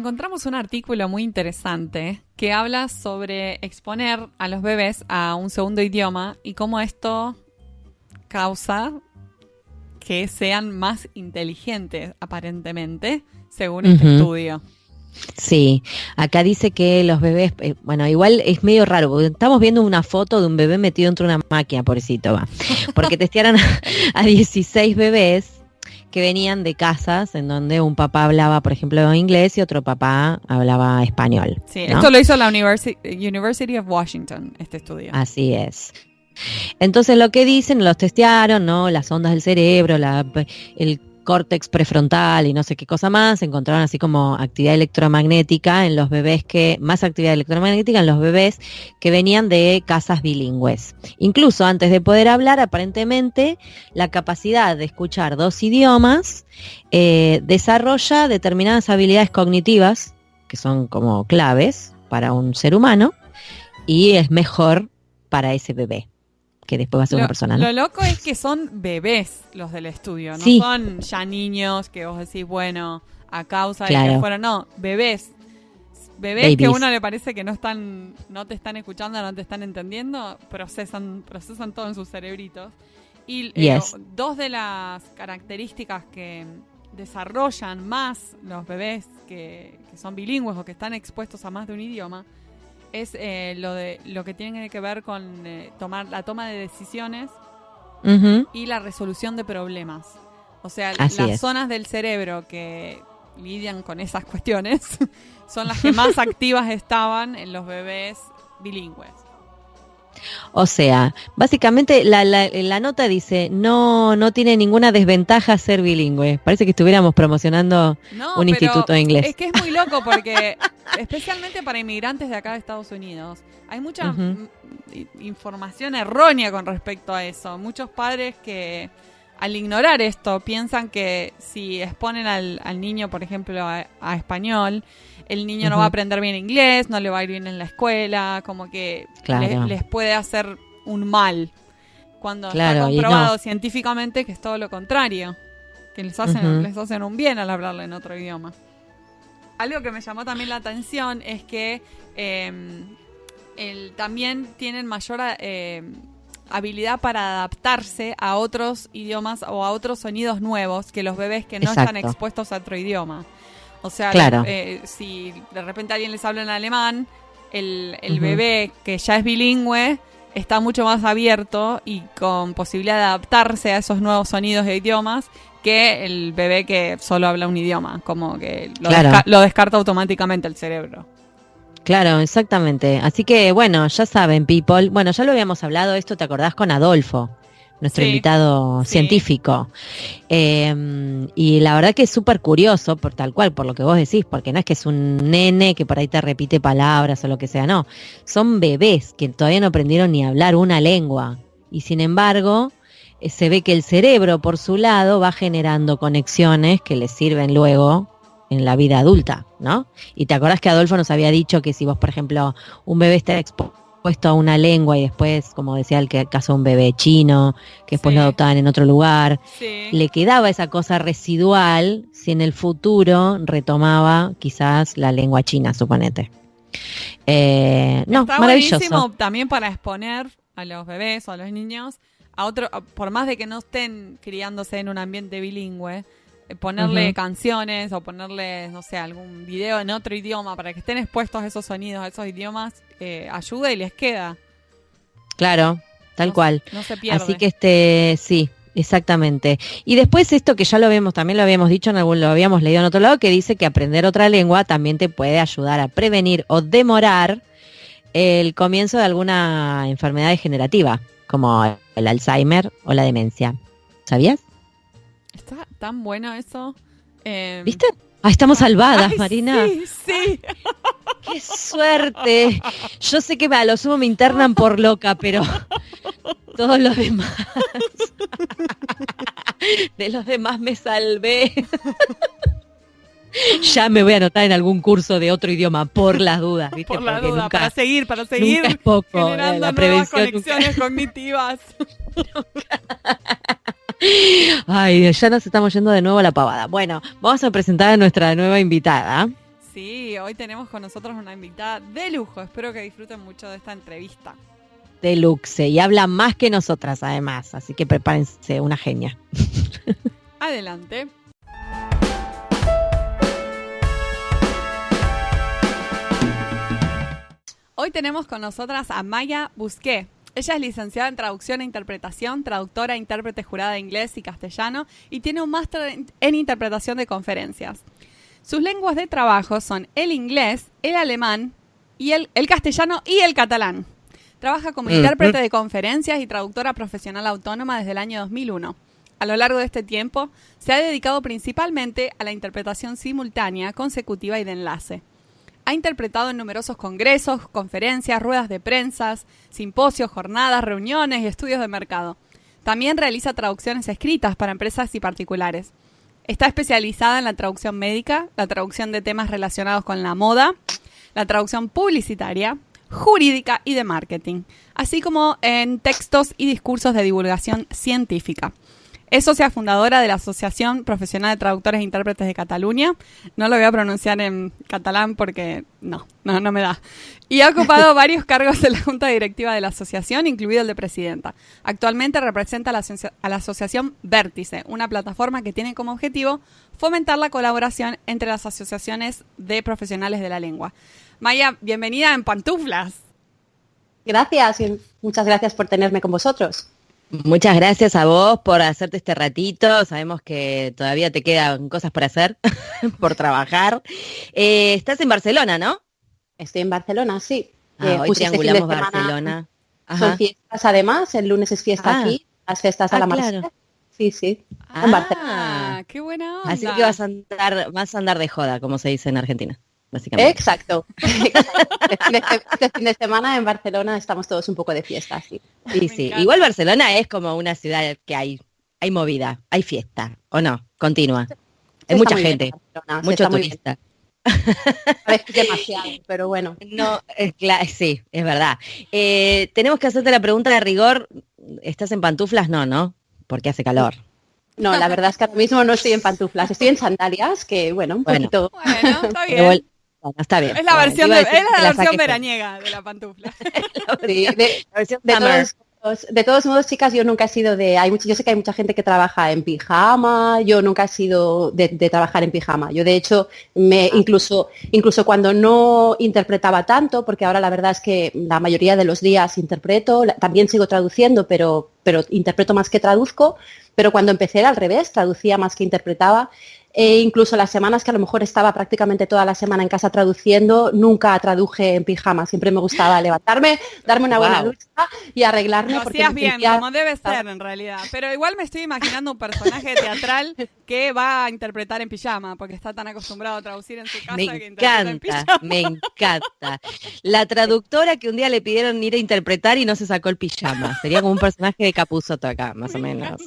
encontramos un artículo muy interesante que habla sobre exponer a los bebés a un segundo idioma y cómo esto causa que sean más inteligentes, aparentemente, según este estudio. Sí, acá dice que los bebés, bueno, igual es medio raro, porque estamos viendo una foto de un bebé metido dentro de una máquina, pobrecito va, porque testearon a 16 bebés que venían de casas en donde un papá hablaba, por ejemplo, inglés y otro papá hablaba español. Sí, ¿no? Esto lo hizo la University of Washington, este estudio. Así es. Entonces lo que dicen, los testearon, ¿no? Las ondas del cerebro, el córtex prefrontal y no sé qué cosa más, encontraron así como actividad electromagnética en los bebés más actividad electromagnética en los bebés que venían de casas bilingües. Incluso antes de poder hablar, aparentemente, la capacidad de escuchar 2 idiomas desarrolla determinadas habilidades cognitivas que son como claves para un ser humano y es mejor para ese bebé, que después va a ser una persona, ¿no? Lo loco es que son bebés los del estudio, no sí. Son ya niños que vos decís, bueno, a causa de claro. que fueron, no, bebés Babies. Que a uno le parece que no te están escuchando, no te están entendiendo, procesan todo en sus cerebritos. Y Yes. 2 de las características que desarrollan más los bebés que son bilingües o que están expuestos a más de un idioma es lo que tiene que ver con la toma de decisiones y la resolución de problemas. O sea, las zonas del cerebro que lidian con esas cuestiones son las que más activas estaban en los bebés bilingües. O sea, básicamente la nota dice, no tiene ninguna desventaja ser bilingüe. Parece que estuviéramos promocionando un instituto de inglés. Es que es muy loco porque, especialmente para inmigrantes de acá de Estados Unidos, hay mucha información errónea con respecto a eso. Muchos padres que, al ignorar esto, piensan que si exponen al niño, por ejemplo, a español, el niño no va a aprender bien inglés, no le va a ir bien en la escuela, como que les puede hacer un mal. Cuando está comprobado científicamente que es todo lo contrario, que les hacen un bien al hablarle en otro idioma. Algo que me llamó también la atención es que también tienen mayor habilidad para adaptarse a otros idiomas o a otros sonidos nuevos que los bebés que no están expuestos a otro idioma. O sea, si de repente alguien les habla en alemán, el bebé que ya es bilingüe está mucho más abierto y con posibilidad de adaptarse a esos nuevos sonidos de idiomas que el bebé que solo habla un idioma, como que lo descarta automáticamente el cerebro. Claro, exactamente. Así que, bueno, ya saben, people. Bueno, ya lo habíamos hablado esto, ¿te acordás? Con Adolfo, nuestro invitado científico. Y la verdad que es súper curioso, por tal cual, por lo que vos decís, porque no es que es un nene que por ahí te repite palabras o lo que sea, no. Son bebés que todavía no aprendieron ni a hablar una lengua. Y sin embargo, se ve que el cerebro, por su lado, va generando conexiones que les sirven luego en la vida adulta, ¿no? Y te acordás que Adolfo nos había dicho que si vos, por ejemplo, un bebé está expuesto a una lengua y después, como decía el caso de un bebé chino, que después lo adoptaban en otro lugar, le quedaba esa cosa residual si en el futuro retomaba quizás la lengua china, suponete. Está maravilloso. Buenísimo también para exponer a los bebés o a los niños a otro, por más de que no estén criándose en un ambiente bilingüe, ponerle canciones o ponerle, no sé, algún video en otro idioma para que estén expuestos a esos sonidos, a esos idiomas, ayuda y les queda. Claro, tal cual. No se pierde. Así que sí, exactamente. Y después esto que ya también lo habíamos dicho, lo habíamos leído en otro lado, que dice que aprender otra lengua también te puede ayudar a prevenir o demorar el comienzo de alguna enfermedad degenerativa, como el Alzheimer o la demencia. ¿Sabías? Está tan bueno eso. ¿Viste? Estamos salvadas, Marina. Sí. ¡Qué suerte! Yo sé que a lo sumo me internan por loca, pero todos los demás... de los demás me salvé. Ya me voy a anotar en algún curso de otro idioma, por las dudas, ¿viste? Por la duda, para seguir nunca es poco, generando la nuevas prevención conexiones cognitivas. Ay, ya nos estamos yendo de nuevo a la pavada. Bueno, vamos a presentar a nuestra nueva invitada. Sí, hoy tenemos con nosotros una invitada de lujo. Espero que disfruten mucho de esta entrevista. De luxe, y habla más que nosotras además, así que prepárense, una genia. Adelante. Hoy tenemos con nosotras a Maya Busqué. Ella es licenciada en Traducción e Interpretación, traductora e intérprete jurada de inglés y castellano y tiene un máster en Interpretación de Conferencias. Sus lenguas de trabajo son el inglés, el alemán, y el castellano y el catalán. Trabaja como intérprete de conferencias y traductora profesional autónoma desde el año 2001. A lo largo de este tiempo, se ha dedicado principalmente a la interpretación simultánea, consecutiva y de enlace. Ha interpretado en numerosos congresos, conferencias, ruedas de prensa, simposios, jornadas, reuniones y estudios de mercado. También realiza traducciones escritas para empresas y particulares. Está especializada en la traducción médica, la traducción de temas relacionados con la moda, la traducción publicitaria, jurídica y de marketing, así como en textos y discursos de divulgación científica. Es socia fundadora de la Asociación Profesional de Traductores e Intérpretes de Cataluña. No lo voy a pronunciar en catalán porque no me da. Y ha ocupado varios cargos en la Junta Directiva de la asociación, incluido el de presidenta. Actualmente representa a la asociación Vértice, una plataforma que tiene como objetivo fomentar la colaboración entre las asociaciones de profesionales de la lengua. Maya, bienvenida en Pantuflas. Gracias y muchas gracias por tenerme con vosotros. Muchas gracias a vos por hacerte este ratito. Sabemos que todavía te quedan cosas por hacer, por trabajar. Estás en Barcelona, ¿no? Estoy en Barcelona, sí. Hoy triangulamos Barcelona. Son fiestas además, el lunes es fiesta aquí, las fiestas de la Marsella. Claro. Sí, en Barcelona. ¡Qué buena onda! Así que vas a andar de joda, como se dice en Argentina. Básicamente. Exacto. Este fin de semana en Barcelona estamos todos un poco de fiesta, sí. Sí. Igual Barcelona es como una ciudad que hay movida, hay fiesta, ¿o no? Continua. Hay mucha gente, mucho turista. A veces demasiado, pero bueno. No, sí, es verdad. Tenemos que hacerte la pregunta de rigor. ¿Estás en pantuflas? No, porque hace calor. No, la verdad es que ahora mismo no estoy en pantuflas, estoy en sandalias, que un poquito. Bueno, está bien. Bueno, está bien. Es la versión, veraniega de la pantufla. De todos modos, chicas, yo nunca he sido yo sé que hay mucha gente que trabaja en pijama, yo nunca he sido de trabajar en pijama. Yo, de hecho, incluso cuando no interpretaba tanto, porque ahora la verdad es que la mayoría de los días interpreto, también sigo traduciendo, pero interpreto más que traduzco, pero cuando empecé era al revés, traducía más que interpretaba. Incluso las semanas que a lo mejor estaba prácticamente toda la semana en casa traduciendo, nunca traduje en pijama. Siempre me gustaba levantarme, darme una buena ducha y arreglarme. Lo hacías bien, como debe ser en realidad. Pero igual me estoy imaginando un personaje teatral que va a interpretar en pijama, porque está tan acostumbrado a traducir en su casa que interpreta en pijama. Me encanta. La traductora que un día le pidieron ir a interpretar y no se sacó el pijama. Sería como un personaje de Capusotto acá, más o menos.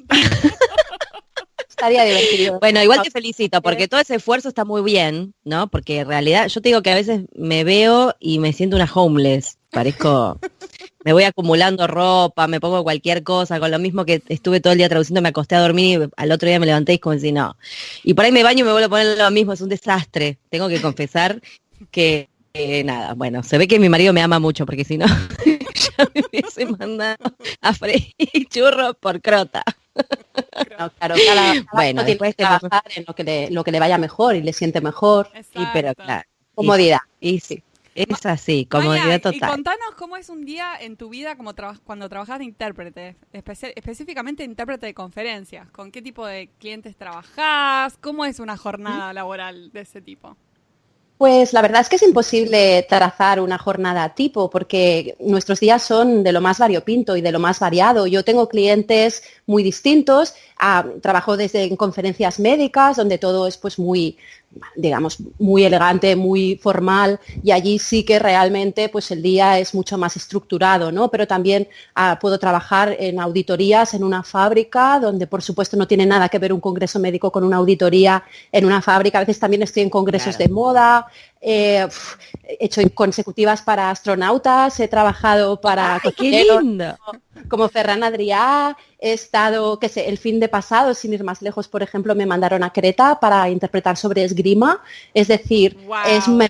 Estaría divertido. Bueno, igual te felicito, porque todo ese esfuerzo está muy bien, ¿no? Porque en realidad yo te digo que a veces me veo y me siento una homeless. Me voy acumulando ropa, me pongo cualquier cosa, con lo mismo que estuve todo el día traduciendo, me acosté a dormir y al otro día me levanté y como si no. Y por ahí me baño y me vuelvo a poner lo mismo, es un desastre. Tengo que confesar que nada, bueno, se ve que mi marido me ama mucho, porque si no, ya me hubiese mandado a freír churros por crota. No, claro, bueno, tiene que trabajar en lo que le vaya mejor y le siente mejor. Exacto. Sí, pero claro. Comodidad. Y sí. Es así, comodidad total. Y contanos cómo es un día en tu vida como cuando trabajas de intérprete, específicamente intérprete de conferencias. ¿Con qué tipo de clientes trabajás? ¿Cómo es una jornada laboral de ese tipo? Pues la verdad es que es imposible trazar una jornada tipo porque nuestros días son de lo más variopinto y de lo más variado. Yo tengo clientes muy distintos, trabajo desde en conferencias médicas donde todo es pues muy, digamos, muy elegante, muy formal y allí sí que realmente pues el día es mucho más estructurado, ¿no? Pero también puedo trabajar en auditorías en una fábrica donde por supuesto no tiene nada que ver un congreso médico con una auditoría en una fábrica. A veces también estoy en congresos de moda, he hecho consecutivas para astronautas, he trabajado para ¡qué lindo! como Ferran Adrià, he estado, qué sé, el fin de pasado, sin ir más lejos, por ejemplo, me mandaron a Creta para interpretar sobre esgrima, es decir, Wow.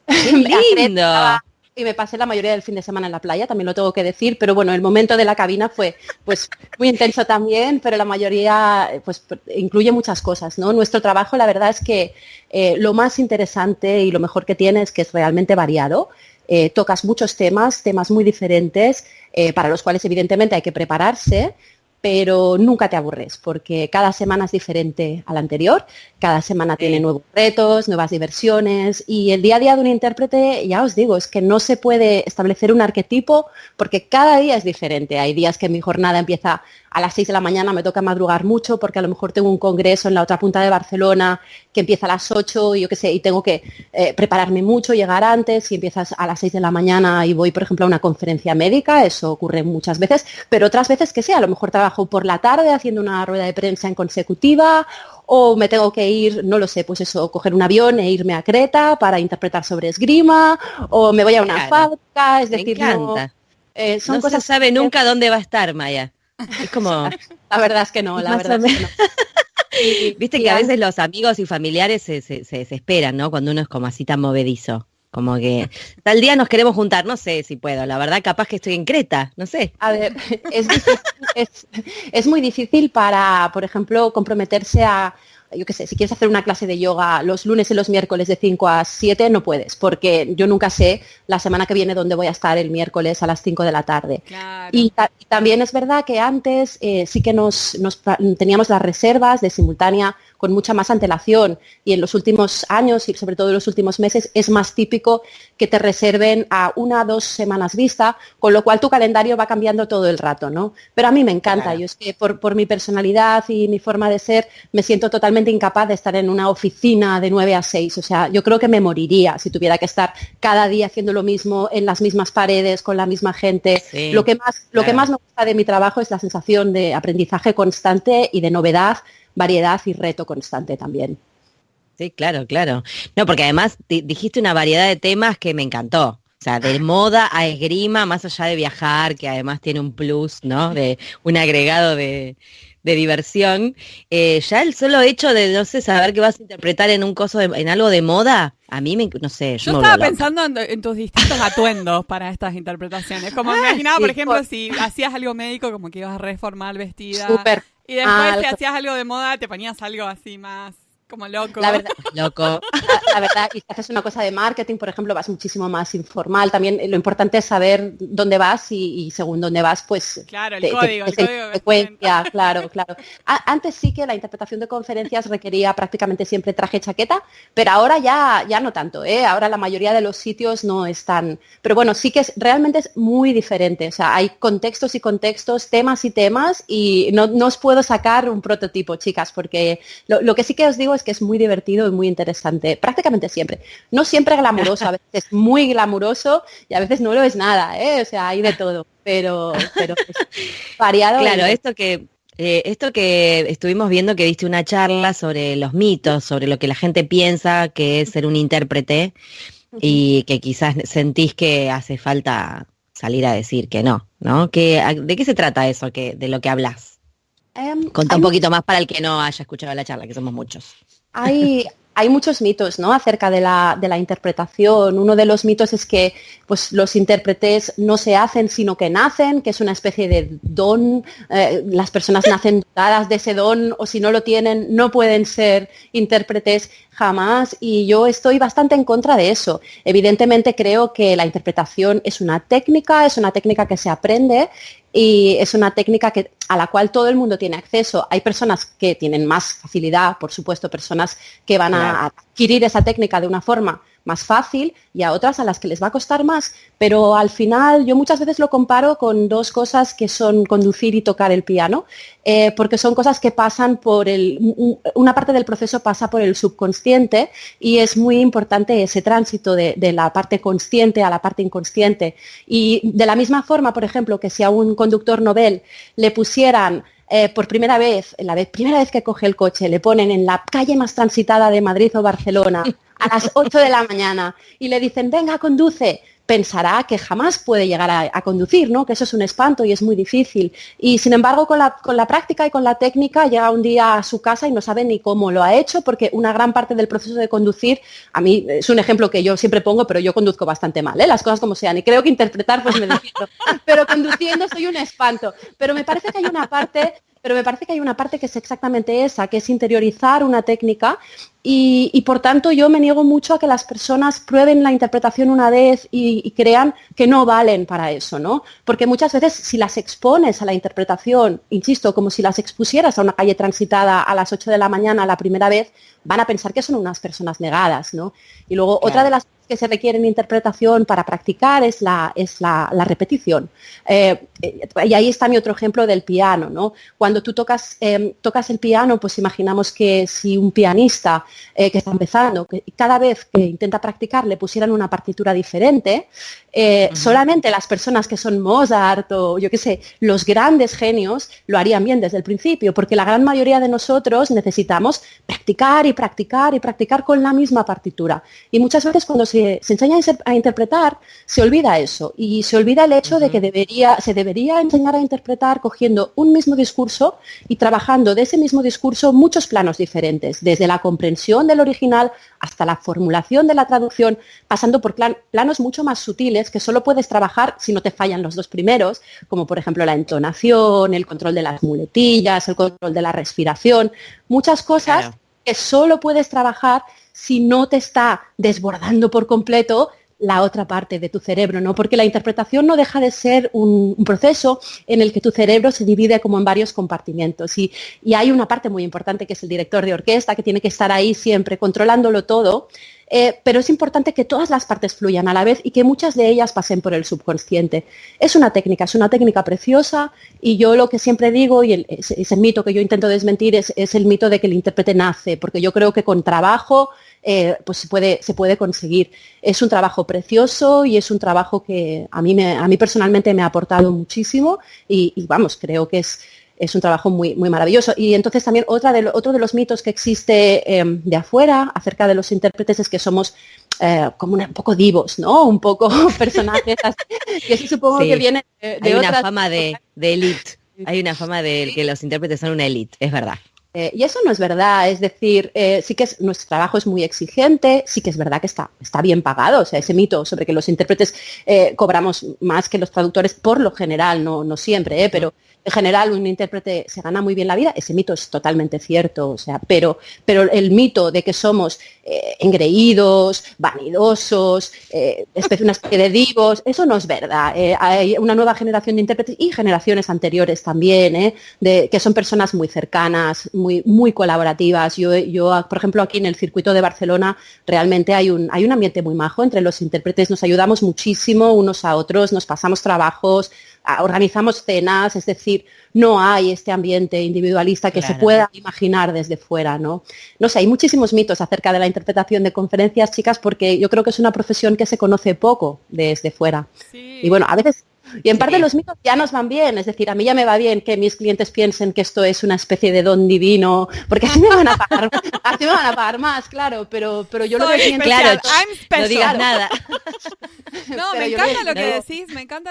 ¡Qué lindo! Y me pasé la mayoría del fin de semana en la playa, también lo tengo que decir, pero bueno, el momento de la cabina fue pues muy intenso también, pero la mayoría pues incluye muchas cosas, ¿no? Nuestro trabajo, la verdad es que lo más interesante y lo mejor que tiene es que es realmente variado. Tocas muchos temas muy diferentes, para los cuales evidentemente hay que prepararse, pero nunca te aburres, porque cada semana es diferente a la anterior, cada semana tiene nuevos retos, nuevas diversiones, y el día a día de un intérprete, ya os digo, es que no se puede establecer un arquetipo, porque cada día es diferente. Hay días que mi jornada empieza a las 6 de la mañana, me toca madrugar mucho, porque a lo mejor tengo un congreso en la otra punta de Barcelona que empieza a las 8, y yo qué sé, y tengo que prepararme mucho, llegar antes, y empiezas a las 6 de la mañana y voy, por ejemplo, a una conferencia médica, eso ocurre muchas veces, pero otras veces que sé, a lo mejor trabajo por la tarde haciendo una rueda de prensa en consecutiva, o me tengo que ir, no lo sé, pues eso, coger un avión e irme a Creta para interpretar sobre esgrima, o me voy a una fábrica, es decir, son cosas se sabe nunca dónde va a estar, Maya. Es como... La verdad es que no, la verdad es que no. Viste que a veces los amigos y familiares se desesperan, ¿no? Cuando uno es como así tan movedizo. Como que tal día nos queremos juntar, no sé si puedo, la verdad capaz que estoy en Creta, no sé. A ver, es muy difícil para, por ejemplo, comprometerse a, yo qué sé, si quieres hacer una clase de yoga los lunes y los miércoles de 5 a 7, no puedes, porque yo nunca sé la semana que viene dónde voy a estar el miércoles a las 5 de la tarde. Claro. Y también es verdad que antes sí que teníamos las reservas de simultánea con mucha más antelación, y en los últimos años y sobre todo en los últimos meses es más típico que te reserven a 1 o 2 semanas vista, con lo cual tu calendario va cambiando todo el rato, ¿no? Pero a mí me encanta, claro. Yo es que por mi personalidad y mi forma de ser me siento totalmente incapaz de estar en una oficina de 9 a 6, o sea, yo creo que me moriría si tuviera que estar cada día haciendo lo mismo, en las mismas paredes, con la misma gente. Sí, lo que más me gusta de mi trabajo es la sensación de aprendizaje constante y de novedad, variedad y reto constante también. Sí, claro, claro. No, porque además dijiste una variedad de temas que me encantó. O sea, de moda a esgrima, más allá de viajar, que además tiene un plus, ¿no? De un agregado de diversión. Ya el solo hecho de, no sé, saber que vas a interpretar en un coso, en algo de moda, a mí no sé. Yo estaba pensando en tus distintos atuendos para estas interpretaciones. Como me imaginaba, sí, por ejemplo, si hacías algo médico, como que ibas a re formal vestida. Súper. Y después si hacías algo de moda, te ponías algo así más como loco. La verdad, loco. La verdad, y si haces una cosa de marketing, por ejemplo, vas muchísimo más informal. También lo importante es saber dónde vas y según dónde vas, pues... Claro, el código. Secuencia, claro. Antes sí que la interpretación de conferencias requería prácticamente siempre traje chaqueta, pero ahora ya no tanto, ¿eh? Ahora la mayoría de los sitios no están... Pero bueno, sí que realmente es muy diferente. O sea, hay contextos y contextos, temas y temas, y no os puedo sacar un prototipo, chicas, porque lo que sí que os digo es que es muy divertido y muy interesante, prácticamente siempre. No siempre glamuroso, a veces es muy glamuroso y a veces no lo es nada, ¿eh? O sea, hay de todo, pero es variado. Claro, esto que estuvimos viendo, que diste una charla sobre los mitos, sobre lo que la gente piensa que es ser un intérprete, y que quizás sentís que hace falta salir a decir que no, ¿no? ¿De qué se trata eso de lo que hablas? Contá un poquito más para el que no haya escuchado la charla, que somos muchos. Hay muchos mitos, ¿no?, acerca de la interpretación. Uno de los mitos es que pues, los intérpretes no se hacen, sino que nacen, que es una especie de don. Las personas nacen dotadas de ese don, o si no lo tienen, no pueden ser intérpretes jamás. Y yo estoy bastante en contra de eso. Evidentemente creo que la interpretación es una técnica que se aprende, y es una técnica a la cual todo el mundo tiene acceso. Hay personas que tienen más facilidad, por supuesto, personas que van a adquirir esa técnica de una forma más fácil, y a otras a las que les va a costar más, pero al final yo muchas veces lo comparo con dos cosas que son conducir y tocar el piano, porque son cosas que pasan por una parte del proceso pasa por el subconsciente, y es muy importante ese tránsito de la parte consciente a la parte inconsciente. Y de la misma forma, por ejemplo, que si a un conductor novel le pusieran por primera vez que coge el coche, le ponen en la calle más transitada de Madrid o Barcelona a las 8 de la mañana y le dicen, venga, conduce, pensará que jamás puede llegar a conducir, ¿no? Que eso es un espanto y es muy difícil. Y sin embargo, con la práctica y con la técnica, llega un día a su casa y no sabe ni cómo lo ha hecho, porque una gran parte del proceso de conducir, a mí es un ejemplo que yo siempre pongo, pero yo conduzco bastante mal, ¿eh? Las cosas como sean. Y creo que interpretar, pues me defiendo. Pero conduciendo soy un espanto. Pero me parece que hay una parte que es exactamente esa, que es interiorizar una técnica y por tanto yo me niego mucho a que las personas prueben la interpretación una vez y crean que no valen para eso, ¿no? Porque muchas veces si las expones a la interpretación, insisto, como si las expusieras a una calle transitada a las 8 de la mañana la primera vez, van a pensar que son unas personas negadas, ¿no? Y luego otra de las cosas que se requiere en interpretación para practicar es la repetición. Y ahí está mi otro ejemplo del piano, ¿no? Cuando tú tocas el piano, pues imaginamos que si un pianista que está empezando, que cada vez que intenta practicar le pusieran una partitura diferente, solamente las personas que son Mozart o yo qué sé, los grandes genios lo harían bien desde el principio, porque la gran mayoría de nosotros necesitamos practicar y practicar y practicar con la misma partitura. Y muchas veces cuando se enseña a interpretar, se olvida eso y se olvida el hecho de que se debería enseñar a interpretar cogiendo un mismo discurso y trabajando de ese mismo discurso muchos planos diferentes, desde la comprensión del original hasta la formulación de la traducción, pasando por planos mucho más sutiles que solo puedes trabajar si no te fallan los dos primeros, como por ejemplo la entonación, el control de las muletillas, el control de la respiración, muchas cosas que solo puedes trabajar si no te está desbordando por completo la otra parte de tu cerebro, ¿no? Porque la interpretación no deja de ser un proceso en el que tu cerebro se divide como en varios compartimentos y hay una parte muy importante que es el director de orquesta que tiene que estar ahí siempre controlándolo todo, pero es importante que todas las partes fluyan a la vez y que muchas de ellas pasen por el subconsciente. Es una técnica preciosa y yo lo que siempre digo, y ese mito que yo intento desmentir es el mito de que el intérprete nace, porque yo creo que con trabajo pues se puede conseguir. Es un trabajo precioso y es un trabajo que a mí personalmente me ha aportado muchísimo y vamos, creo que es un trabajo muy, muy maravilloso. Y entonces también otro de los mitos que existe de afuera acerca de los intérpretes es que somos como un poco divos, ¿no? Un poco personajes así, que eso supongo que viene de hay otras... una fama de élite. Hay una fama de que los intérpretes son una élite, es verdad. Y eso no es verdad, es decir, sí que nuestro trabajo es muy exigente, sí que es verdad que está bien pagado, o sea, ese mito sobre que los intérpretes cobramos más que los traductores por lo general, no siempre, pero en general un intérprete se gana muy bien la vida, ese mito es totalmente cierto, o sea, pero el mito de que somos engreídos, vanidosos, una especie de divos, eso no es verdad. Hay una nueva generación de intérpretes y generaciones anteriores también, que son personas muy cercanas, muy, muy colaborativas. Yo, por ejemplo, aquí en el circuito de Barcelona realmente hay un ambiente muy majo entre los intérpretes, nos ayudamos muchísimo unos a otros, nos pasamos trabajos, organizamos cenas, es decir, no hay este ambiente individualista que se pueda imaginar desde fuera, ¿no? No sé, hay muchísimos mitos acerca de la interpretación de conferencias, chicas, porque yo creo que es una profesión que se conoce poco desde fuera. Sí. Y bueno, a veces... Y en parte los mitos ya nos van bien, es decir, a mí ya me va bien que mis clientes piensen que esto es una especie de don divino, porque así me van a pagar, más, claro, pero yo lo que pienso... Claro, no digas nada. No, me encanta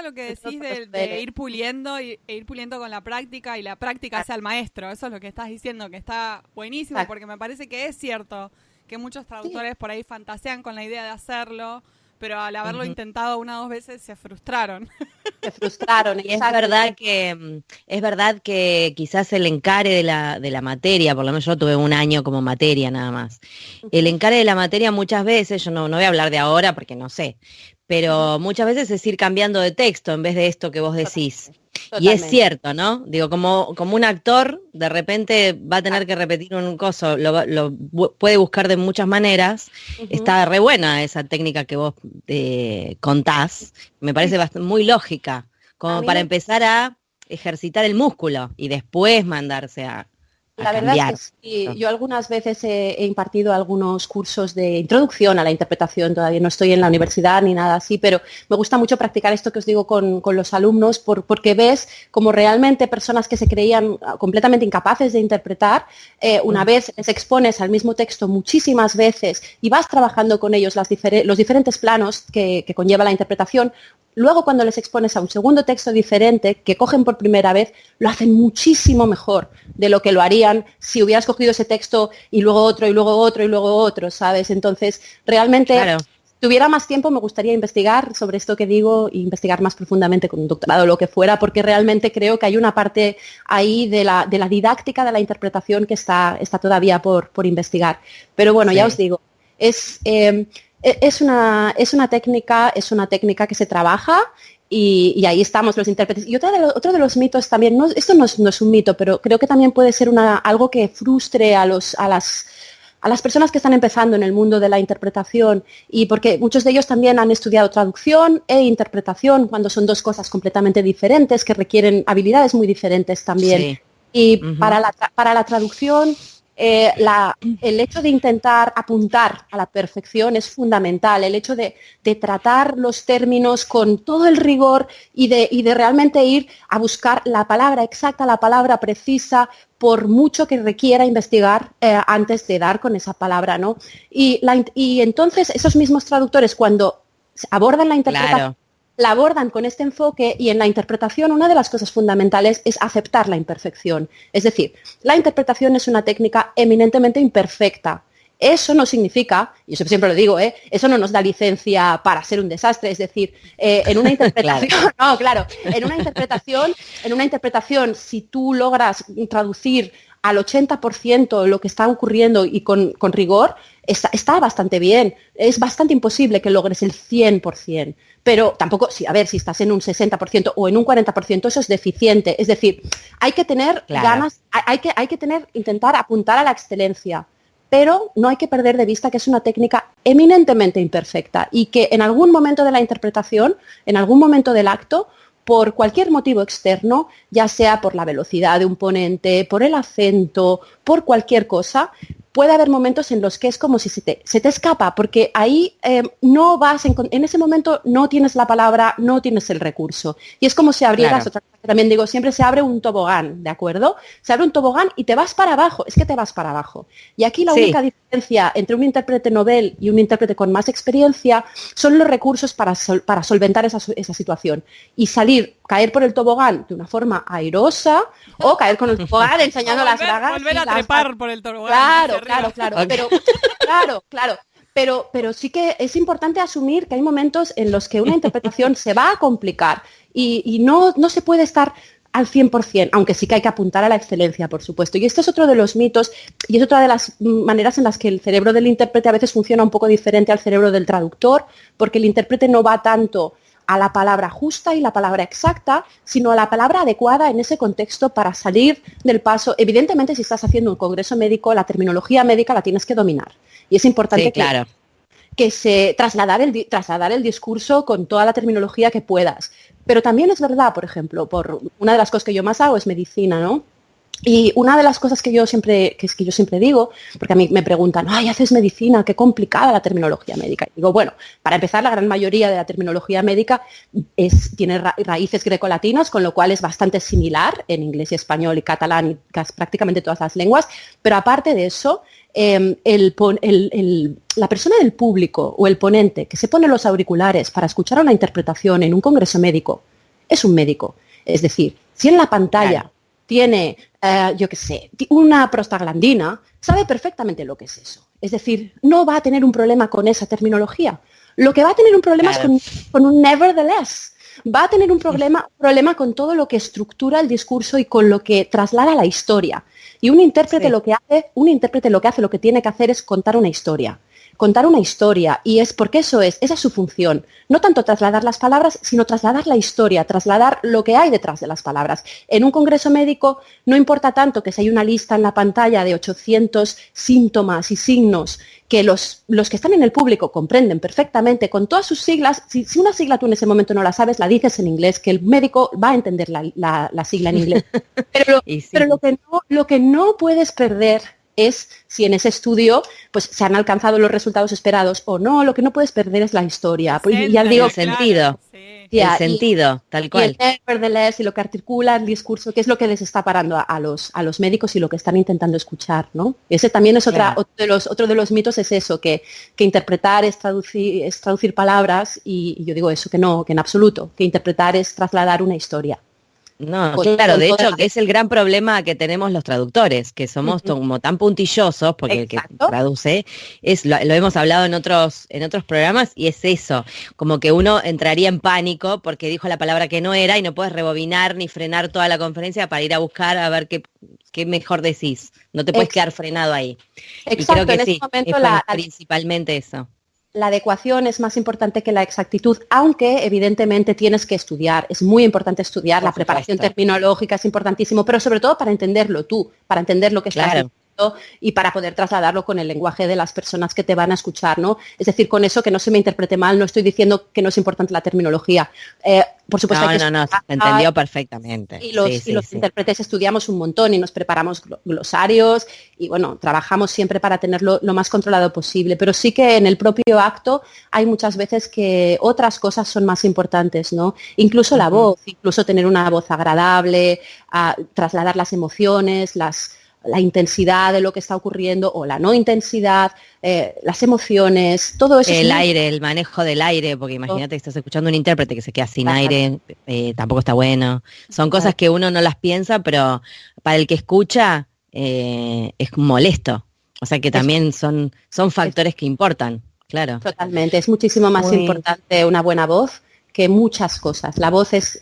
lo que decís de ir puliendo e ir puliendo con la práctica y la práctica hacia el maestro, eso es lo que estás diciendo, que está buenísimo, porque me parece que es cierto que muchos traductores por ahí fantasean con la idea de hacerlo, pero al haberlo intentado una o dos veces se frustraron. Y es verdad que quizás el encare de la materia, por lo menos yo tuve un año como materia nada más. El encare de la materia muchas veces, yo no voy a hablar de ahora porque no sé, pero muchas veces es ir cambiando de texto en vez de esto que vos decís. Totalmente. Y es cierto, ¿no? Digo, como un actor, de repente va a tener que repetir un coso, lo puede buscar de muchas maneras. Está re buena esa técnica que vos contás. Me parece muy lógica, como para empezar a ejercitar el músculo y después mandarse a La verdad es que sí, yo algunas veces he impartido algunos cursos de introducción a la interpretación, todavía no estoy en la universidad ni nada así, pero me gusta mucho practicar esto que os digo con los alumnos porque ves como realmente personas que se creían completamente incapaces de interpretar, una vez les expones al mismo texto muchísimas veces y vas trabajando con ellos los diferentes planos que conlleva la interpretación. Luego, cuando les expones a un segundo texto diferente, que cogen por primera vez, lo hacen muchísimo mejor de lo que lo harían si hubieras cogido ese texto y luego otro, y luego otro, y luego otro, ¿sabes? Entonces, realmente, si tuviera más tiempo, me gustaría investigar sobre esto que digo e investigar más profundamente con un doctorado o lo que fuera, porque realmente creo que hay una parte ahí de la didáctica de la interpretación que está todavía por investigar. Pero bueno, ya os digo, es una técnica que se trabaja y ahí estamos los intérpretes. Y otro de los mitos también, esto no es un mito, pero creo que también puede ser algo que frustre a las personas que están empezando en el mundo de la interpretación, y porque muchos de ellos también han estudiado traducción e interpretación, cuando son dos cosas completamente diferentes que requieren habilidades muy diferentes también. Sí. Y para la traducción, el hecho de intentar apuntar a la perfección es fundamental, el hecho de tratar los términos con todo el rigor y de realmente ir a buscar la palabra exacta, la palabra precisa, por mucho que requiera investigar antes de dar con esa palabra, ¿no? Y entonces esos mismos traductores, cuando abordan la interpretación, la abordan con este enfoque, y en la interpretación una de las cosas fundamentales es aceptar la imperfección. Es decir, la interpretación es una técnica eminentemente imperfecta. Eso no significa, y eso siempre lo digo, eso no nos da licencia para ser un desastre. Es decir, en una interpretación, en una interpretación, si tú logras traducir al 80% lo que está ocurriendo y con rigor, está bastante bien. Es bastante imposible que logres el 100%. Pero tampoco, si estás en un 60% o en un 40%, eso es deficiente. Es decir, hay que tener ganas, hay que intentar apuntar a la excelencia, pero no hay que perder de vista que es una técnica eminentemente imperfecta y que en algún momento de la interpretación, en algún momento del acto, por cualquier motivo externo, ya sea por la velocidad de un ponente, por el acento, por cualquier cosa, puede haber momentos en los que es como si se te escapa, porque ahí no en ese momento no tienes la palabra, no tienes el recurso. Y es como si abrieras, otra cosa que también digo, siempre se abre un tobogán, ¿de acuerdo? Se abre un tobogán y te vas para abajo, es que te vas para abajo. Y aquí la única diferencia entre un intérprete novel y un intérprete con más experiencia son los recursos para solventar esa situación y caer por el tobogán de una forma airosa o caer con el tobogán enseñando las bragas. Volver a trepar por el tobogán. Claro. Pero sí que es importante asumir que hay momentos en los que una interpretación se va a complicar y no se puede estar al 100%, aunque sí que hay que apuntar a la excelencia, por supuesto. Y este es otro de los mitos y es otra de las maneras en las que el cerebro del intérprete a veces funciona un poco diferente al cerebro del traductor, porque el intérprete no va tanto a la palabra justa y la palabra exacta, sino a la palabra adecuada en ese contexto para salir del paso. Evidentemente, si estás haciendo un congreso médico, la terminología médica la tienes que dominar. Y es importante que trasladar el discurso con toda la terminología que puedas. Pero también es verdad, por ejemplo, una de las cosas que yo más hago es medicina, ¿no? Y una de las cosas que yo siempre digo, porque a mí me preguntan, ¡ay, haces medicina! ¡Qué complicada la terminología médica! Y digo, bueno, para empezar, la gran mayoría de la terminología médica tiene raíces grecolatinas, con lo cual es bastante similar en inglés y español y catalán y prácticamente todas las lenguas. Pero aparte de eso, la persona del público o el ponente que se pone los auriculares para escuchar una interpretación en un congreso médico es un médico. Es decir, si en la pantalla tiene, una prostaglandina, sabe perfectamente lo que es eso. Es decir, no va a tener un problema con esa terminología. Lo que va a tener un problema es con un nevertheless. Va a tener un problema con todo lo que estructura el discurso y con lo que traslada la historia. Y un intérprete lo que hace, lo que tiene que hacer es contar una historia. contar una historia, y es porque esa es su función. No tanto trasladar las palabras, sino trasladar la historia, trasladar lo que hay detrás de las palabras. En un congreso médico no importa tanto que si hay una lista en la pantalla de 800 síntomas y signos que los que están en el público comprenden perfectamente con todas sus siglas. Si una sigla tú en ese momento no la sabes, la dices en inglés, que el médico va a entender la sigla en inglés. Pero lo que no puedes perder es si en ese estudio pues se han alcanzado los resultados esperados o no. Lo que no puedes perder es la historia. Pues, ya digo, el sentido. Sí. El sentido, tal cual. Y el nevertheless y lo que articula el discurso, que es lo que les está parando a los médicos y lo que están intentando escuchar, ¿no? Ese también es otro de los mitos, es eso, que interpretar es traducir palabras, y yo digo eso, que no, que en absoluto, que interpretar es trasladar una historia. No, claro, de hecho, que es el gran problema que tenemos los traductores, que somos como tan puntillosos, porque Exacto. el que traduce, lo hemos hablado en otros programas, y es eso, como que uno entraría en pánico porque dijo la palabra que no era y no puedes rebobinar ni frenar toda la conferencia para ir a buscar a ver qué mejor decís. No te puedes quedar frenado ahí. Exacto, y creo que en sí, ese momento es principalmente eso. La adecuación es más importante que la exactitud, aunque evidentemente tienes que estudiar. Es muy importante estudiar, la preparación terminológica es importantísimo, pero sobre todo para entenderlo tú, para entender lo que estás diciendo y para poder trasladarlo con el lenguaje de las personas que te van a escuchar, ¿no? Es decir, con eso, que no se me interprete mal, no estoy diciendo que no es importante la terminología. Por supuesto, no, se entendió perfectamente. Y los intérpretes estudiamos un montón y nos preparamos glosarios y, bueno, trabajamos siempre para tenerlo lo más controlado posible, pero sí que en el propio acto hay muchas veces que otras cosas son más importantes, ¿no? Incluso la voz, incluso tener una voz agradable, trasladar las emociones, la intensidad de lo que está ocurriendo o la no intensidad, las emociones, todo eso. El manejo del aire, porque imagínate que estás escuchando un intérprete que se queda sin aire, tampoco está bueno. Son cosas que uno no las piensa, pero para el que escucha es molesto. O sea que también son factores que importan, claro. Totalmente, es muchísimo más importante una buena voz que muchas cosas. La voz es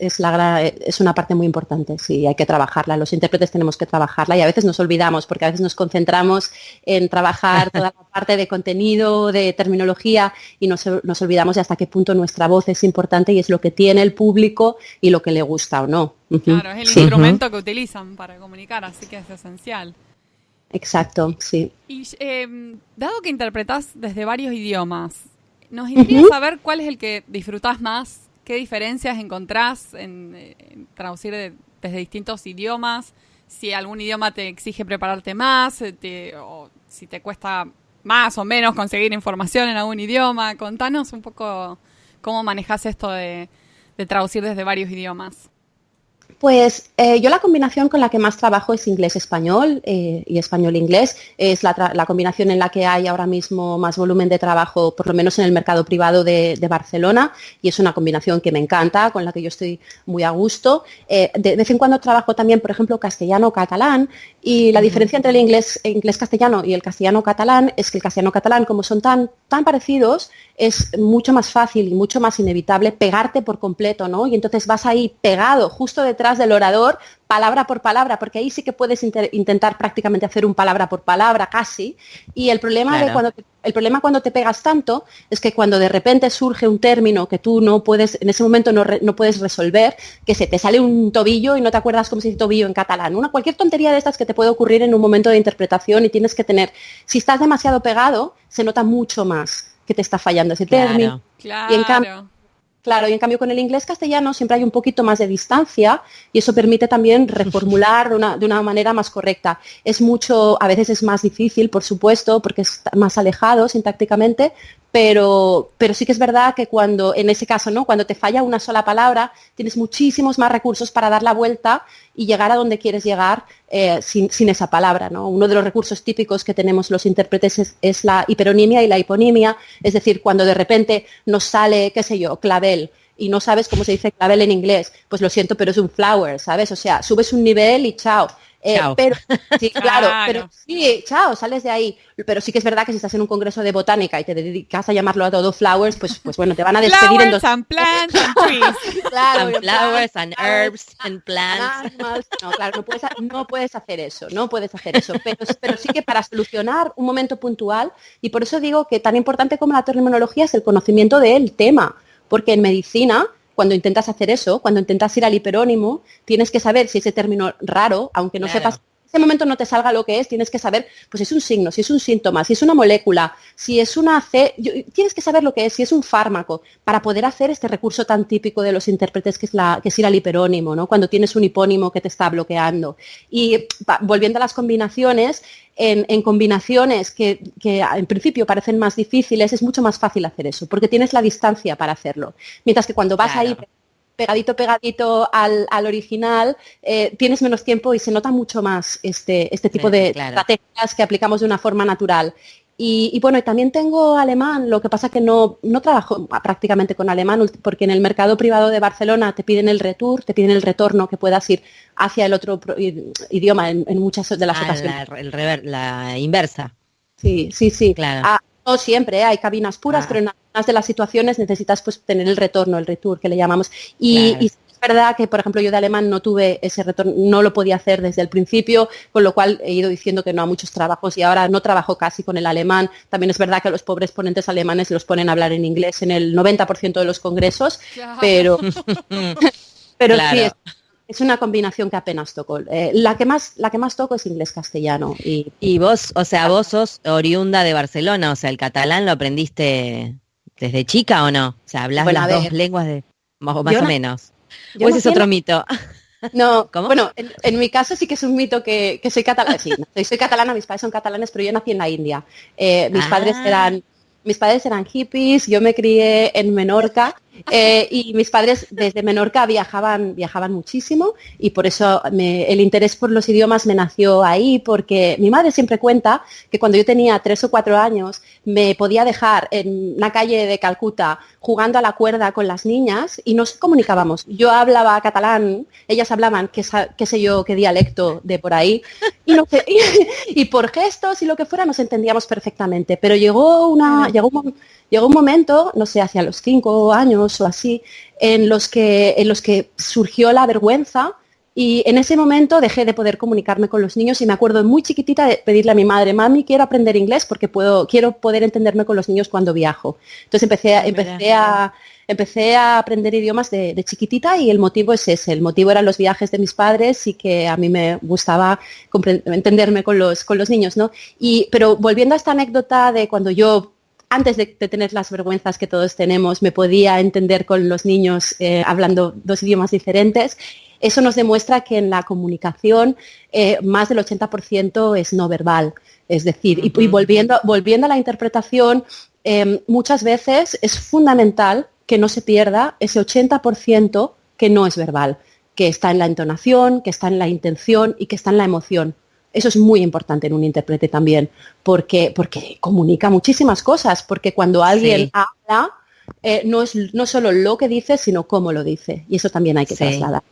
una parte muy importante, sí, hay que trabajarla. Los intérpretes tenemos que trabajarla y a veces nos olvidamos, porque a veces nos concentramos en trabajar toda la parte de contenido, de terminología, y nos olvidamos de hasta qué punto nuestra voz es importante y es lo que tiene el público y lo que le gusta o no. Claro, es el instrumento que utilizan para comunicar, así que es esencial. Exacto, sí. Y dado que interpretás desde varios idiomas, nos intriga saber cuál es el que disfrutás más, qué diferencias encontrás en traducir desde distintos idiomas, si algún idioma te exige prepararte más, o si te cuesta más o menos conseguir información en algún idioma. Contanos un poco cómo manejás esto de traducir desde varios idiomas. Pues yo la combinación con la que más trabajo es inglés-español y español-inglés. Es la combinación en la que hay ahora mismo más volumen de trabajo, por lo menos en el mercado privado de Barcelona, y es una combinación que me encanta, con la que yo estoy muy a gusto. De vez en cuando trabajo también, por ejemplo, castellano-catalán, y la diferencia entre el inglés-castellano y el castellano-catalán es que el castellano-catalán, como son tan parecidos, es mucho más fácil y mucho más inevitable pegarte por completo, ¿no? Y entonces vas ahí pegado justo detrás del orador, palabra por palabra, porque ahí sí que puedes intentar prácticamente hacer un palabra por palabra casi. Y el problema cuando te pegas tanto es que cuando de repente surge un término que tú no puedes, en ese momento no puedes resolver, que se te sale un tobillo y no te acuerdas cómo se dice tobillo en catalán. Cualquier tontería de estas que te puede ocurrir en un momento de interpretación, y tienes que tener, si estás demasiado pegado, se nota mucho más que te está fallando ese término. Y en cambio con el inglés-castellano siempre hay un poquito más de distancia, y eso permite también reformular de una manera más correcta. A veces es más difícil, por supuesto, porque es más alejado sintácticamente, pero sí que es verdad que en ese caso, ¿no? Cuando te falla una sola palabra, tienes muchísimos más recursos para dar la vuelta y llegar a donde quieres llegar sin esa palabra, ¿no? Uno de los recursos típicos que tenemos los intérpretes es la hiperonimia y la hiponimia, es decir, cuando de repente nos sale, qué sé yo, clavel, y no sabes cómo se dice clavel en inglés, pues lo siento, pero es un flower, ¿sabes? O sea, subes un nivel y chao. Chao. Pero sí, claro, Claro. pero sí, chao, sales de ahí. Pero sí que es verdad que si estás en un congreso de botánica y te dedicas a llamarlo a todo flowers, pues bueno, te van a despedir en 2 Flowers and plants and trees. Claro, And y en plan, flowers and herbs and plants. animals. No, claro, no puedes hacer eso, no puedes hacer eso. Pero sí que para solucionar un momento puntual, y por eso digo que tan importante como la terminología es el conocimiento del tema, porque en medicina, cuando intentas hacer eso, cuando intentas ir al hiperónimo, tienes que saber si ese término raro, aunque no Claro. sepas, en ese momento no te salga lo que es, tienes que saber, pues si es un signo, si es un síntoma, si es una molécula, si es una tienes que saber lo que es, si es un fármaco, para poder hacer este recurso tan típico de los intérpretes que es ir al hiperónimo, ¿no? Cuando tienes un hipónimo que te está bloqueando. Y volviendo a las combinaciones, en combinaciones que en principio parecen más difíciles, es mucho más fácil hacer eso, porque tienes la distancia para hacerlo. Mientras que cuando vas Claro. ahí pegadito al original, tienes menos tiempo y se nota mucho más este tipo de Claro. estrategias que aplicamos de una forma natural. Y bueno, y también tengo alemán, lo que pasa que no trabajo prácticamente con alemán, porque en el mercado privado de Barcelona te piden el retorno, que puedas ir hacia el otro idioma en muchas de las ocasiones. La inversa. Sí. Claro. No siempre, hay cabinas puras, pero en algunas de las situaciones necesitas pues tener el retorno, el retour que le llamamos. Y es verdad que, por ejemplo, yo de alemán no tuve ese retorno, no lo podía hacer desde el principio, con lo cual he ido diciendo que no a muchos trabajos y ahora no trabajo casi con el alemán. También es verdad que los pobres ponentes alemanes los ponen a hablar en inglés en el 90% de los congresos, pero Claro. sí, es una combinación que apenas toco. La que más toco es inglés-castellano. Y vos, o sea, vos sos oriunda de Barcelona, o sea, ¿el catalán lo aprendiste desde chica o no? O sea, ¿hablás Bueno, las a ver, dos lenguas de más o menos? yo ¿O ese es nací en otro mito? No, ¿Cómo? bueno, en mi caso sí que es un mito que soy catalana. Sí, no, soy catalana, mis padres son catalanes, pero yo nací en la India. Mis padres eran hippies, yo me crié en Menorca y mis padres desde Menorca viajaban muchísimo y por eso el interés por los idiomas me nació ahí, porque mi madre siempre cuenta que cuando yo tenía 3 o 4 años me podía dejar en una calle de Calcuta jugando a la cuerda con las niñas y nos comunicábamos. Yo hablaba catalán, ellas hablaban qué sé yo, qué dialecto de por ahí y por gestos y lo que fuera nos entendíamos perfectamente, pero llegó un momento, no sé, hacia los 5 años o así, en los que surgió la vergüenza y en ese momento dejé de poder comunicarme con los niños y me acuerdo muy chiquitita de pedirle a mi madre, mami, quiero aprender inglés porque quiero poder entenderme con los niños cuando viajo. Entonces empecé a aprender idiomas de chiquitita y el motivo es ese. El motivo eran los viajes de mis padres y que a mí me gustaba entenderme con los niños, ¿no? Pero volviendo a esta anécdota de cuando yo, antes de tener las vergüenzas que todos tenemos, me podía entender con los niños hablando 2 idiomas diferentes, eso nos demuestra que en la comunicación más del 80% es no verbal. Es decir, y volviendo a la interpretación, muchas veces es fundamental que no se pierda ese 80% que no es verbal, que está en la entonación, que está en la intención y que está en la emoción. Eso es muy importante en un intérprete también, porque comunica muchísimas cosas, porque cuando alguien habla, no solo lo que dice, sino cómo lo dice, y eso también hay que trasladar.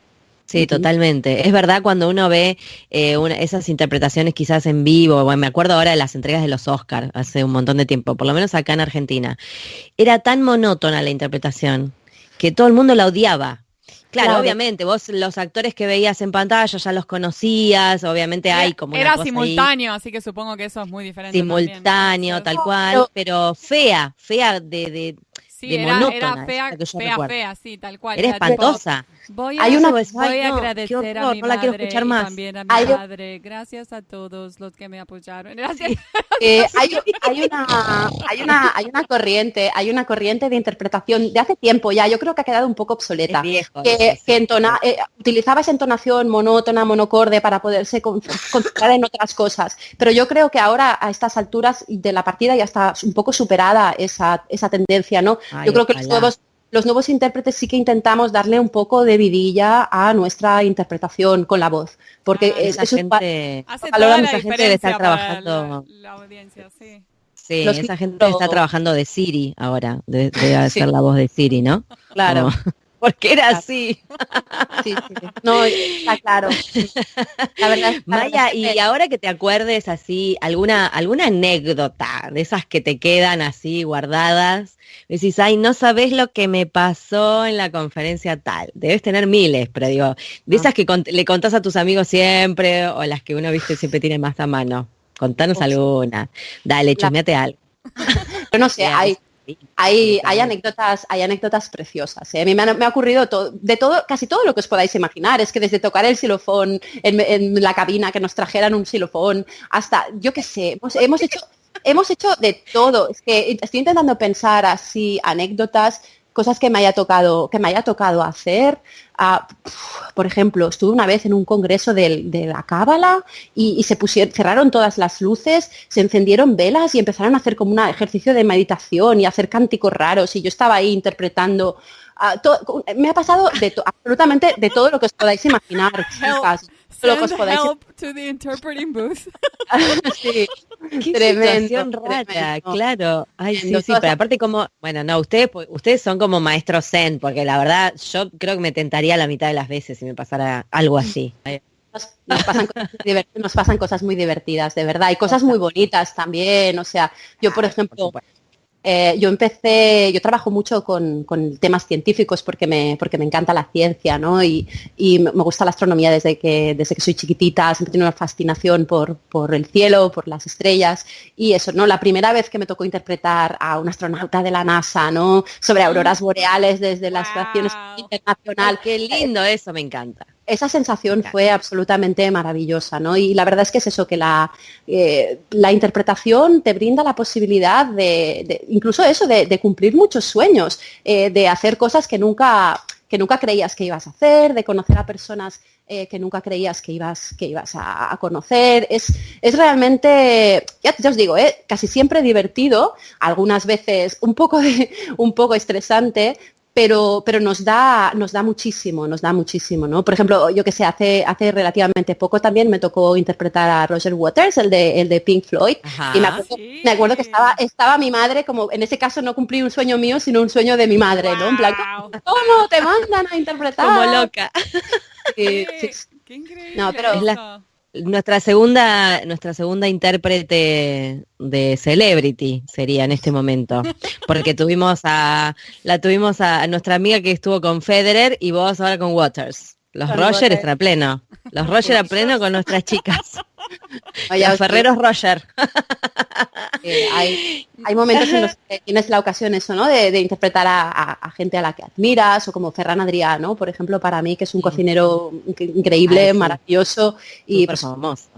Sí, totalmente. Es verdad cuando uno ve esas interpretaciones quizás en vivo, bueno, me acuerdo ahora de las entregas de los Oscar hace un montón de tiempo, por lo menos acá en Argentina, era tan monótona la interpretación que todo el mundo la odiaba. Claro, obviamente, vos los actores que veías en pantalla ya los conocías, obviamente hay como era una cosa simultáneo, ahí, así que supongo que eso es muy diferente. simultáneo, también, tal cual, pero fea de monótona. Era fea, sí, tal cual. Era espantosa. Voy a agradecer a mi no la quiero madre escuchar y más. también a mi padre. Gracias a todos los que me apoyaron. Gracias. Hay una corriente de interpretación de hace tiempo ya, yo creo que ha quedado un poco obsoleta, utilizaba esa entonación monótona, monocorde para poderse concentrar en otras cosas, pero yo creo que ahora a estas alturas de la partida ya está un poco superada esa tendencia, ¿no? Yo creo que los nuevos intérpretes sí que intentamos darle un poco de vidilla a nuestra interpretación con la voz, porque esa gente debe estar trabajando. La audiencia, sí. Sí, esa gente está trabajando de Siri ahora, debe ser la voz de Siri, ¿no? Claro. porque era así. Sí, sí. No, está claro. Maya, y ahora que te acuerdes así, alguna anécdota de esas que te quedan así guardadas, decís, ay, no sabés lo que me pasó en la conferencia tal. Debes tener miles, pero digo, de esas que le contás a tus amigos siempre, o las que uno, viste, siempre tiene más a mano. Contanos alguna. Dale, chusmeate algo. Yo no sé, hay anécdotas preciosas. A mí me ha ocurrido casi todo lo que os podáis imaginar. Es que desde tocar el xilofón en la cabina, que nos trajeran un xilofón, hasta, yo qué sé, hemos hecho de todo. Es que estoy intentando pensar así anécdotas, cosas que me haya tocado hacer. Por ejemplo, estuve una vez en un congreso de la Cábala y cerraron todas las luces, se encendieron velas y empezaron a hacer como un ejercicio de meditación y hacer cánticos raros, y yo estaba ahí interpretando. Me ha pasado absolutamente de todo lo que os podáis imaginar, chicas. Lo que os podáis... help to the interpreting booth. Sí, Qué situación rara, claro. Ay, sí, pero aparte bueno, no, ustedes son como maestros zen, porque la verdad yo creo que me tentaría la mitad de las veces si me pasara algo así. Nos pasan cosas muy divertidas, de verdad, y cosas muy bonitas también. O sea, yo, por ejemplo, yo trabajo mucho con temas científicos porque me encanta la ciencia, ¿no? Y me gusta la astronomía desde que soy chiquitita. Siempre he tenido una fascinación por el cielo, por las estrellas y eso, ¿no? La primera vez que me tocó interpretar a un astronauta de la NASA, ¿no? Sobre auroras boreales desde la Estación Internacional. Ay, qué lindo, eso me encanta. Esa sensación fue absolutamente maravillosa, ¿no? Y la verdad es que es eso, que la interpretación te brinda la posibilidad de incluso eso, de cumplir muchos sueños, de hacer cosas que nunca creías que ibas a hacer, de conocer a personas que nunca creías que ibas a conocer. Es realmente, ya os digo, casi siempre divertido, algunas veces un poco estresante, pero nos da muchísimo, ¿no? Por ejemplo, yo que sé, hace relativamente poco también me tocó interpretar a Roger Waters, el de Pink Floyd. Ajá, y me acuerdo que estaba mi madre, como en ese caso no cumplí un sueño mío, sino un sueño de mi madre, ¿no? En plan, ¿cómo te mandan a interpretar? Como loca. Sí. Qué increíble. No, pero nuestra segunda intérprete de Celebrity sería en este momento, porque tuvimos a nuestra amiga que estuvo con Federer y vos ahora con Waters. Los Roger están a pleno. Los Roger a pleno con nuestras chicas. Los Ferreros Roger. Hay momentos en los que tienes la ocasión eso, ¿no? De interpretar a gente a la que admiras, o como Ferran Adrià, ¿no? Por ejemplo, para mí, que es un cocinero increíble, sí, maravilloso y pues, famoso.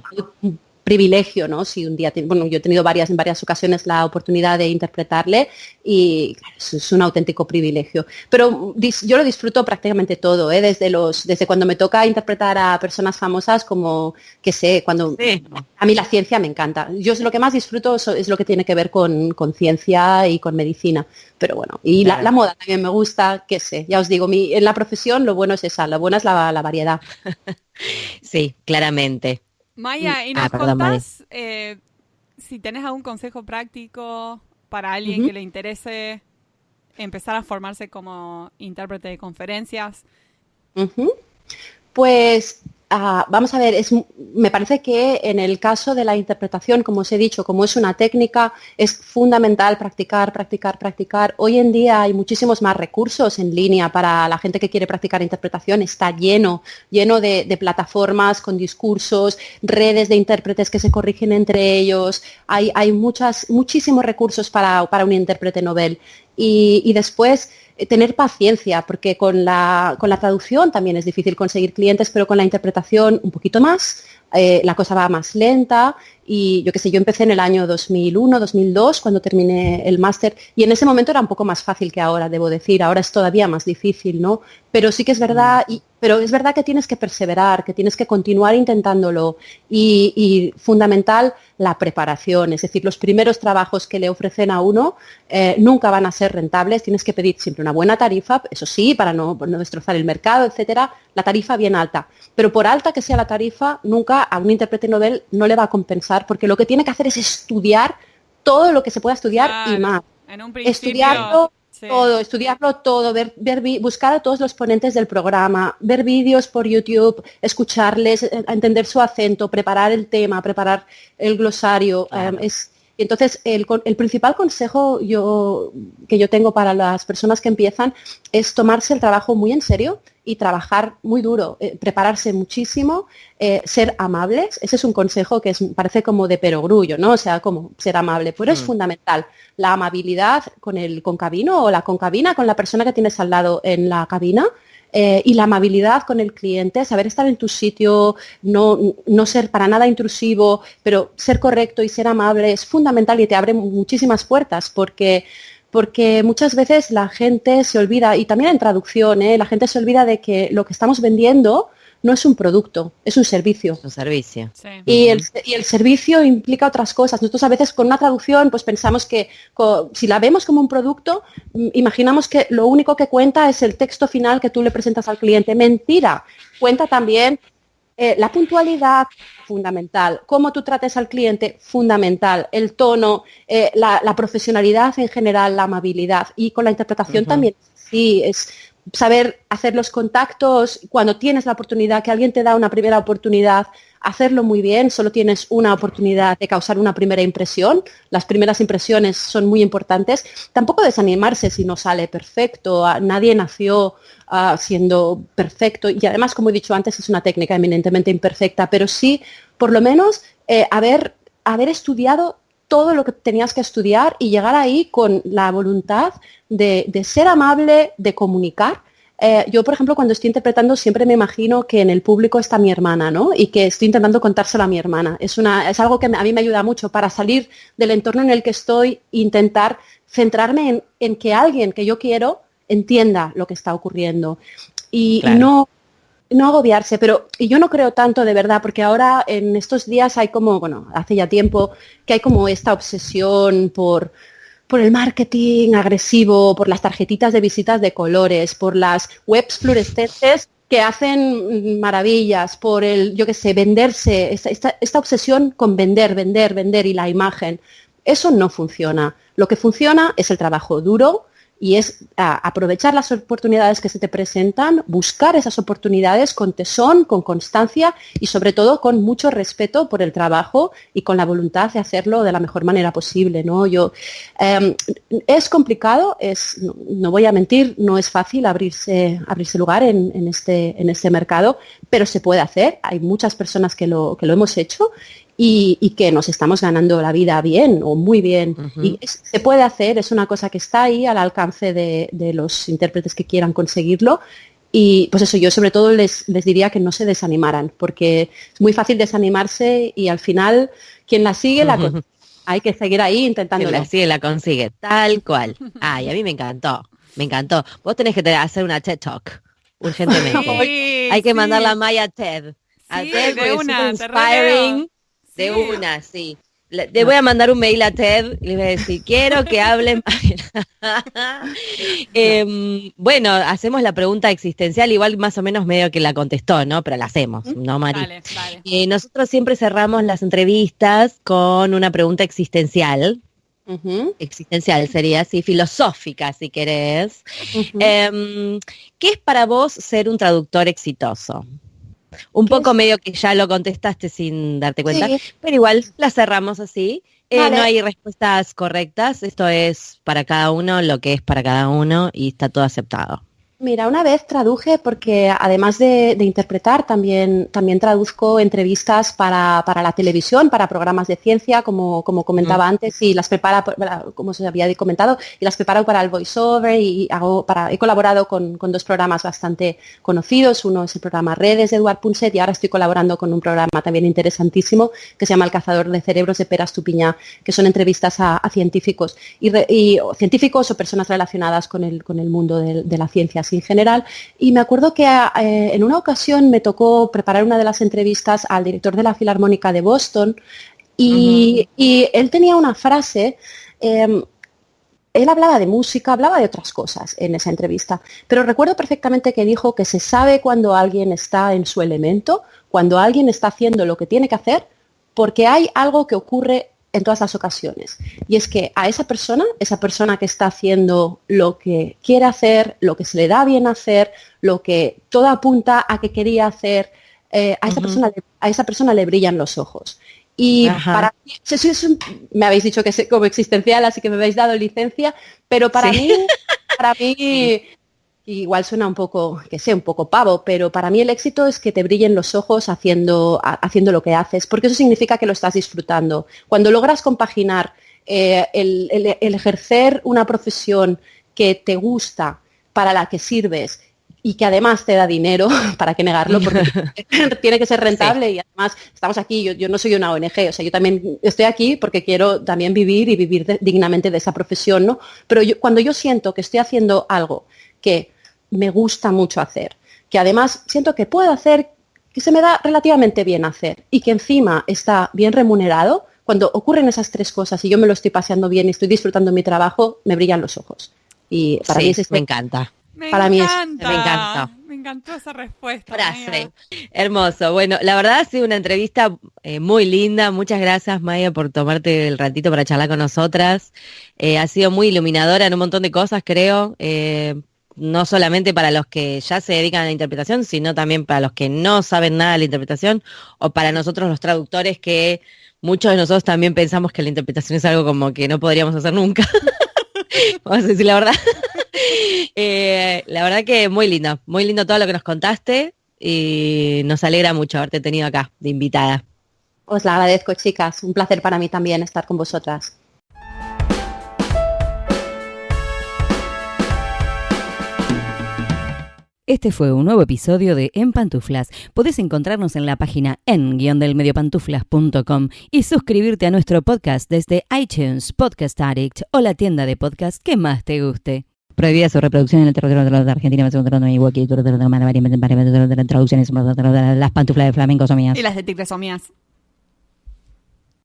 Un privilegio, ¿no? Si un día, yo he tenido en varias ocasiones la oportunidad de interpretarle y es un auténtico privilegio. Pero yo lo disfruto prácticamente todo, desde cuando me toca interpretar a personas famosas, como, que sé, cuando sí. A mí la ciencia me encanta. Yo lo que más disfruto es lo que tiene que ver con ciencia y con medicina. Pero bueno, y claro. la moda también me gusta, qué sé, ya os digo, en la profesión lo bueno es lo bueno es la variedad. Sí, claramente. Maya, y nos contás si tenés algún consejo práctico para alguien que le interese empezar a formarse como intérprete de conferencias. Pues vamos a ver, me parece que en el caso de la interpretación, como os he dicho, como es una técnica, es fundamental practicar. Hoy en día hay muchísimos más recursos en línea para la gente que quiere practicar interpretación. Está lleno de plataformas con discursos, redes de intérpretes que se corrigen entre ellos. Hay muchísimos recursos para un intérprete novel. Y después tener paciencia, porque con la traducción también es difícil conseguir clientes, pero con la interpretación un poquito más, la cosa va más lenta. Y yo qué sé, yo empecé en el año 2001, 2002, cuando terminé el máster, y en ese momento era un poco más fácil que ahora, debo decir. Ahora es todavía más difícil, ¿no? Pero sí que es verdad, pero es verdad que tienes que perseverar, que tienes que continuar intentándolo, y fundamental la preparación. Es decir, los primeros trabajos que le ofrecen a uno nunca van a ser rentables. Tienes que pedir siempre una buena tarifa, eso sí, para no destrozar el mercado, etcétera, la tarifa bien alta. Pero por alta que sea la tarifa, nunca a un intérprete novel no le va a compensar, porque lo que tiene que hacer es estudiar todo lo que se pueda estudiar, claro, y más. En un principio, estudiarlo, Sí. todo, estudiarlo todo, buscar a todos los ponentes del programa, ver vídeos por YouTube, escucharles, entender su acento, preparar el tema, preparar el glosario. Claro. Entonces, el principal consejo que yo tengo para las personas que empiezan es tomarse el trabajo muy en serio y trabajar muy duro, prepararse muchísimo, ser amables. Ese es un consejo que parece como de perogrullo, ¿no? O sea, como ser amable, pero es fundamental. La amabilidad con el concabino o la concabina, con la persona que tienes al lado en la cabina, y la amabilidad con el cliente, saber estar en tu sitio, no ser para nada intrusivo, pero ser correcto y ser amable es fundamental y te abre muchísimas puertas porque muchas veces la gente se olvida, y también en traducción, la gente se olvida de que lo que estamos vendiendo no es un producto, es un servicio. Un servicio. Sí. Y el servicio implica otras cosas. Nosotros a veces con una traducción pues pensamos que si la vemos como un producto, imaginamos que lo único que cuenta es el texto final que tú le presentas al cliente. Mentira. Cuenta también la puntualidad, fundamental. Cómo tú trates al cliente, fundamental. El tono, la profesionalidad en general, la amabilidad. Y con la interpretación también. Sí, es saber hacer los contactos cuando tienes la oportunidad, que alguien te da una primera oportunidad, hacerlo muy bien. Solo tienes una oportunidad de causar una primera impresión. Las primeras impresiones son muy importantes. Tampoco desanimarse si no sale perfecto. Nadie nació siendo perfecto, y además, como he dicho antes, es una técnica eminentemente imperfecta, pero sí, por lo menos, haber estudiado todo lo que tenías que estudiar y llegar ahí con la voluntad de ser amable, de comunicar. Yo, por ejemplo, cuando estoy interpretando siempre me imagino que en el público está mi hermana, ¿no? Y que estoy intentando contárselo a mi hermana. Es algo que a mí me ayuda mucho para salir del entorno en el que estoy e intentar centrarme en que alguien que yo quiero entienda lo que está ocurriendo. Y Claro. no agobiarse, y yo no creo tanto de verdad, porque ahora en estos días hay como, bueno, hace ya tiempo que hay como esta obsesión por el marketing agresivo, por las tarjetitas de visitas de colores, por las webs fluorescentes que hacen maravillas, por yo qué sé, venderse, esta obsesión con vender y la imagen. Eso no funciona. Lo que funciona es el trabajo duro, y es aprovechar las oportunidades que se te presentan, buscar esas oportunidades con tesón, con constancia y sobre todo con mucho respeto por el trabajo y con la voluntad de hacerlo de la mejor manera posible, ¿no? Es complicado, no voy a mentir, no es fácil abrirse lugar en este mercado, pero se puede hacer. Hay muchas personas que lo hemos hecho y que nos estamos ganando la vida bien o muy bien. Y se puede hacer, es una cosa que está ahí al alcance de los intérpretes que quieran conseguirlo. Y pues eso, yo sobre todo les diría que no se desanimaran, porque es muy fácil desanimarse y al final quien la sigue hay que seguir ahí intentándolo. Quien la sigue la consigue, tal cual. Ay, a mí me encantó. Vos tenés que hacer una TED Talk urgentemente. Sí, Hay que sí. mandarla a Maya TED. A Sí, TED de porque es una, súper te releo. inspiring. De Sí. una, sí. Le voy a mandar un mail a TED y le voy a decir, quiero que hablen. Bueno, hacemos la pregunta existencial, igual más o menos medio que la contestó, ¿no? Pero la hacemos, ¿no, Mari? Dale. Nosotros siempre cerramos las entrevistas con una pregunta existencial. Existencial sería así, filosófica, si querés. ¿Qué es para vos ser un traductor exitoso? Un poco medio que ya lo contestaste sin darte cuenta, Sí. pero igual la cerramos así. Vale. No hay respuestas correctas, esto es para cada uno lo que es para cada uno y está todo aceptado. Mira, una vez traduje porque además de interpretar, también traduzco entrevistas para la televisión, para programas de ciencia, como comentaba antes, y las preparo, como se había comentado, y las preparo para el voiceover y he colaborado con dos programas bastante conocidos. Uno es el programa Redes de Eduard Punset y ahora estoy colaborando con un programa también interesantísimo que se llama El cazador de cerebros de Pere Estupiñán, que son entrevistas a científicos o científicos o personas relacionadas con el mundo de la ciencia así en general. Y me acuerdo que en una ocasión me tocó preparar una de las entrevistas al director de la Filarmónica de Boston y él tenía una frase. Él hablaba de música, hablaba de otras cosas en esa entrevista, pero recuerdo perfectamente que dijo que se sabe cuando alguien está en su elemento, cuando alguien está haciendo lo que tiene que hacer, porque hay algo que ocurre en todas las ocasiones. Y es que a esa persona que está haciendo lo que quiere hacer, lo que se le da bien hacer, lo que todo apunta a que quería hacer, a esa persona le brillan los ojos. Y para mí, me habéis dicho que es como existencial, así que me habéis dado licencia, pero para mí, igual suena un poco pavo, pero para mí el éxito es que te brillen los ojos haciendo lo que haces, porque eso significa que lo estás disfrutando. Cuando logras compaginar el ejercer una profesión que te gusta, para la que sirves, y que además te da dinero, para qué negarlo, porque tiene que ser rentable, y además estamos aquí, yo no soy una ONG, o sea, yo también estoy aquí porque quiero también vivir dignamente de esa profesión, ¿no? Pero cuando yo siento que estoy haciendo algo que me gusta mucho hacer, que además siento que puedo hacer, que se me da relativamente bien hacer, y que encima está bien remunerado, cuando ocurren esas tres cosas y yo me lo estoy paseando bien y estoy disfrutando mi trabajo, me brillan los ojos. Y para mí me encanta. Me encantó. Me encantó esa respuesta. Frase. Hermoso. Bueno, la verdad ha sido una entrevista muy linda. Muchas gracias, Maya, por tomarte el ratito para charlar con nosotras. Ha sido muy iluminadora en un montón de cosas, creo. No solamente para los que ya se dedican a la interpretación, sino también para los que no saben nada de la interpretación, o para nosotros los traductores, que muchos de nosotros también pensamos que la interpretación es algo como que no podríamos hacer nunca. Vamos a decir la verdad. La verdad que muy lindo todo lo que nos contaste, y nos alegra mucho haberte tenido acá de invitada. Os la agradezco, chicas, un placer para mí también estar con vosotras. Este fue un nuevo episodio de En Pantuflas. Podés encontrarnos en la página en-mediopantuflas.com y suscribirte a nuestro podcast desde iTunes, Podcast Addict o la tienda de podcast que más te guste. Prohibida su reproducción en el territorio de Argentina, traducciones, las pantuflas de flamenco son mías. Y las de tigres son mías.